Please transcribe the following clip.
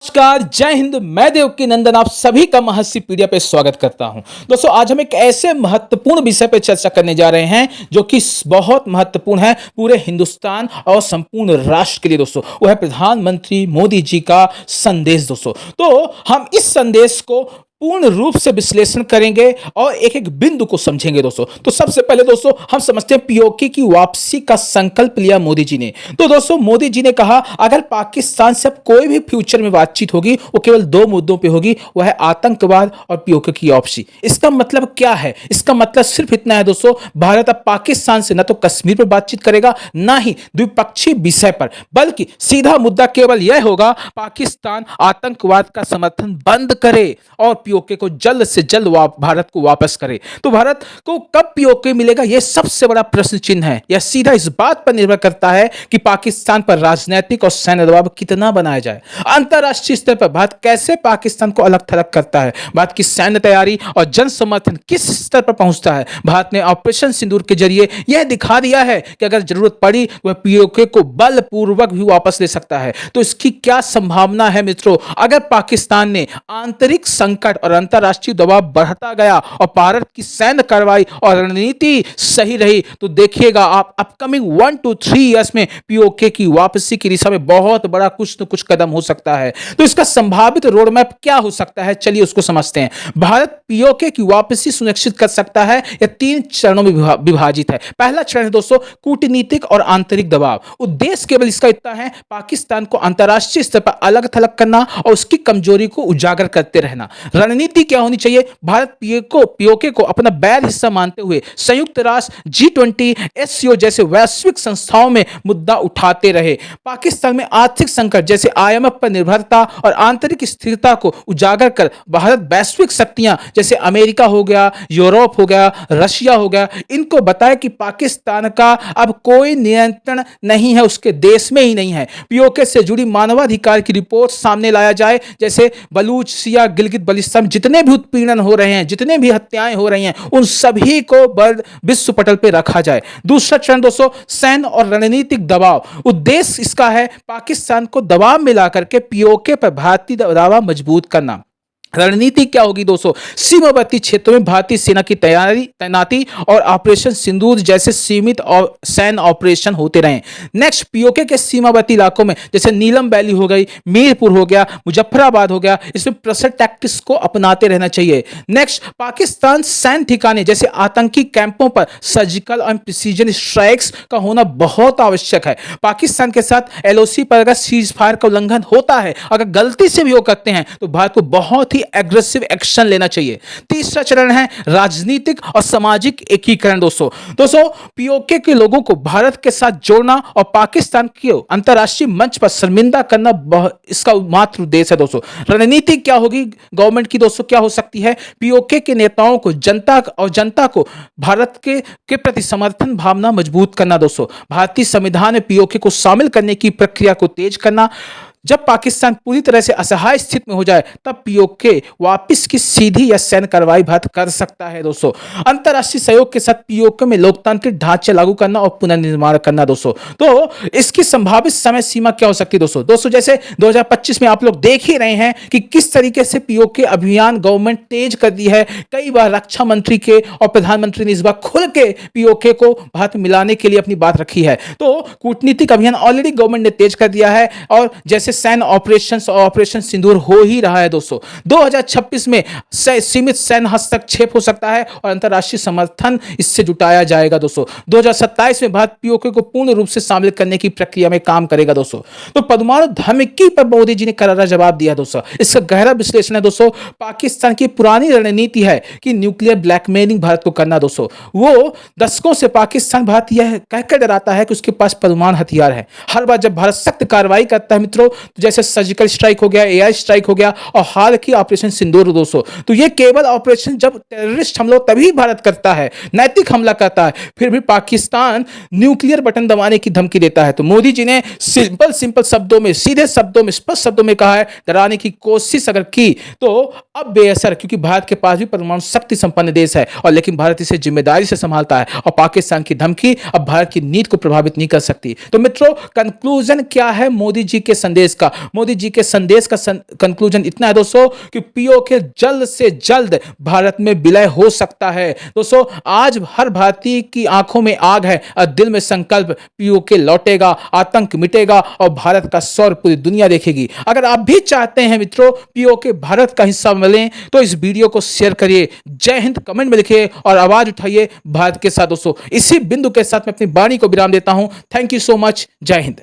नमस्कार, जय हिंद। मैं देवकी नंदन आप सभी का महर्षि पीडिया पे स्वागत करता हूं। दोस्तों, आज हम एक ऐसे महत्वपूर्ण विषय पे चर्चा करने जा रहे हैं जो कि बहुत महत्वपूर्ण है पूरे हिंदुस्तान और संपूर्ण राष्ट्र के लिए। दोस्तों, वो है प्रधानमंत्री मोदी जी का संदेश। दोस्तों, तो हम इस संदेश को पूर्ण रूप से विश्लेषण करेंगे और एक एक बिंदु को समझेंगे। दोस्तों, तो सबसे पहले दोस्तों हम समझते हैं पीओके की वापसी का संकल्प लिया मोदी जी ने। तो दोस्तों, मोदी जी ने कहा अगर पाकिस्तान से अब कोई भी फ्यूचर में बातचीत होगी वो केवल दो मुद्दों पे होगी, वह है आतंकवाद और पीओके की वापसी। इसका मतलब क्या है? इसका मतलब सिर्फ इतना है दोस्तों, भारत अब पाकिस्तान से न तो कश्मीर पर बातचीत करेगा, ना ही द्विपक्षीय विषय पर, बल्कि सीधा मुद्दा केवल यह होगा पाकिस्तान आतंकवाद का समर्थन बंद करे और पीओके को जल्द से जल्द भारत को वापस करे। तो भारत को कब पीओके मिलेगा, यह सबसे बड़ा प्रश्न चिन्ह है। यह सीधा इस बात पर निर्भर करता है कि पाकिस्तान पर राजनीतिक और सैन्य दबाव कितना बनाया जाए। अंतरराष्ट्रीय स्तर पर भारत कैसे पाकिस्तान को अलग थलग करता है, भारत की सैन्य तैयारी और जन समर्थन किस स्तर पर पहुंचता है। भारत ने ऑपरेशन सिंदूर के जरिए यह दिखा दिया है कि अगर जरूरत पड़ी वह पीओके को बलपूर्वक भी वापस ले सकता है। तो इसकी क्या संभावना है मित्रों? अगर पाकिस्तान ने आंतरिक संकट और अंतरराष्ट्रीय दबाव बढ़ता गया और भारत की सैन्य कार्रवाई और रणनीति सही रही, तो देखिएगा आप अपकमिंग 1 to 3 इयर्स में पीओके की वापसी की दिशा में बहुत बड़ा कुछ न कुछ कदम हो सकता है। तो इसका संभावित रोड मैप क्या हो सकता है, चलिए उसको समझते हैं। भारत पीओके की वापसी सुनिश्चित कर सकता है, यह 3 चरणों में विभाजित है। पहला चरण है दोस्तों कूटनीतिक और आंतरिक दबाव। उद्देश्य केवल इसका इतना है, पाकिस्तान को अंतरराष्ट्रीय स्तर पर अलग थलग करना और उसकी कमजोरी को उजागर करते रहना। रणनीति क्या होनी चाहिए? भारत पीओके को अपना बैर हिस्सा मानते हुए संयुक्त राष्ट्र, G20, एससीओ जैसे वैश्विक संस्थाओं में मुद्दा उठाते रहे। पाकिस्तान में आर्थिक संकट जैसे आईएमएफ पर निर्भरता और आंतरिक स्थिरता को उजागर कर भारत वैश्विक शक्तियां जैसे अमेरिका हो गया, यूरोप हो गया, रशिया हो गया, इनको बताए कि पाकिस्तान का अब कोई नियंत्रण नहीं है, उसके देश में ही नहीं है। पीओके से जुड़ी मानवाधिकार की रिपोर्ट सामने लाया जाए, जैसे बलूच, सिया, गिलगित बल्तिस्तान जितने भी उत्पीड़न हो रहे हैं, जितने भी हत्याएं हो रही हैं, उन सभी को विश्व पटल पे रखा जाए। दूसरा चरण दोस्तों सैन्य और रणनीतिक दबाव। उद्देश्य इसका है पाकिस्तान को दबाव में ला करके पीओके पर भारतीय दबाव मजबूत करना। रणनीति क्या होगी दोस्तों? सीमावर्ती क्षेत्रों में भारतीय सेना की तैनाती और ऑपरेशन सिंदूर जैसे सीमित और सैन्य ऑपरेशन होते रहे। नेक्स्ट, पीओके के सीमावर्ती इलाकों में जैसे नीलम वैली हो गई, मीरपुर हो गया, मुजफ्फराबाद हो गया, इसमें प्रेशर टैक्टिक्स को अपनाते रहना चाहिए। नेक्स्ट, पाकिस्तान सैन्य ठिकाने जैसे आतंकी कैंपों पर सर्जिकल और प्रिसीजन स्ट्राइक्स का होना बहुत आवश्यक है। पाकिस्तान के साथ एलओसी पर अगर सीज फायर का उल्लंघन होता है, अगर गलती से भी वो करते हैं, तो भारत को बहुत ही एग्रेसिव एक्शन लेना चाहिए। तीसरा चरण है राजनीतिक और सामाजिक एकीकरण। दोस्तों पीओके के लोगों को भारत के साथ जोड़ना और पाकिस्तान को अंतरराष्ट्रीय मंच पर शर्मिंदा करना इसका मात्र उद्देश्य है। दोस्तों, रणनीति क्या होगी गवर्नमेंट की? दोस्तों, क्या हो सकती है? पीओके के नेताओं को जनता को भारत के प्रति समर्थन भावना मजबूत करना। दोस्तों, भारतीय संविधान में पीओके को शामिल करने की प्रक्रिया को तेज करना। जब पाकिस्तान पूरी तरह से असहाय स्थिति में हो जाए, तब पीओके वापस की सीधी या सैन्य कार्रवाई भारत कर सकता है। दोस्तों, अंतरराष्ट्रीय सहयोग के साथ पीओके में लोकतांत्रिक ढांचे लागू करना और पुनर्निर्माण करना। दोस्तों, तो इसकी संभावित समय सीमा क्या हो सकती है? दोस्तों जैसे 2025 में आप लोग देख ही रहे हैं कि किस तरीके से पीओके अभियान गवर्नमेंट तेज कर दी है। कई बार रक्षा मंत्री के और प्रधानमंत्री ने इस बार खुल के पीओके को भारत मिलाने के लिए अपनी बात रखी है। तो कूटनीतिक अभियान ऑलरेडी गवर्नमेंट ने तेज कर दिया है और जैसे सैन्य ऑपरेशंस और ऑपरेशन सिंदूर हो ही रहा है। दोस्तों, 2026 में सीमित सैन्य हस्तक्षेप हो सकता है और अंतरराष्ट्रीय समर्थन इससे जुटाया जाएगा। दोस्तों, 2027 में भारत पीओके को पूर्ण रूप से शामिल करने की प्रक्रिया में काम करेगा। दोस्तों, तो परमाणु धमकी पर मोदी जी ने करारा जवाब दिया। दोस्तों, इसका गहरा विश्लेषण है। दोस्तों, पाकिस्तान की पुरानी रणनीति है कि न्यूक्लियर ब्लैकमेलिंग भारत को करना। दोस्तों, वो दशकों से पाकिस्तान भारत यह कहकर डराता है कि उसके पास परमाणु हथियार है। हर बार जब भारत सख्त कार्रवाई करता है मित्रों, जैसे सर्जिकल स्ट्राइक हो गया, एआई स्ट्राइक हो गया और हाल की ऑपरेशन सिंदूर। दोस्तों, तो ये केवल ऑपरेशन जब टेररिस्ट हमला तभी भारत करता है, नैतिक हमला करता है, फिर भी पाकिस्तान न्यूक्लियर बटन दबाने की धमकी देता है। तो मोदी जी ने सिंपल शब्दों में, सीधे शब्दों में, स्पष्ट शब्दों में कहा है, डराने की कोशिश अगर की तो अब बेअसर, क्योंकि भारत के पास भी परमाणु शक्ति संपन्न देश है और लेकिन भारत इसे जिम्मेदारी से संभालता है और पाकिस्तान की धमकी अब भारत की नीति को प्रभावित नहीं कर सकती। तो मित्रों, कंक्लूजन क्या है मोदी जी के संदेश का, मोदी जी के संदेश का कंक्लूजन इतना है दोस्तों कि पीओके जल्द से जल्द भारत में विलय हो सकता है। दोस्तों आज हर भारतीय की आंखों में आग है और दिल में संकल्प, पीओके लौटेगा, आतंक मिटेगा और भारत का सौर पूरी दुनिया देखेगी। अगर आप भी चाहते हैं मित्रों पीओके भारत का हिस्सा मिले तो इस वीडियो को शेयर करिए, जय हिंद कमेंट में लिखिए और आवाज उठाइए भारत के साथ। दोस्तों इसी बिंदु के साथ मैं अपनी वाणी को विराम देता हूं। Thank you so much. जय हिंद।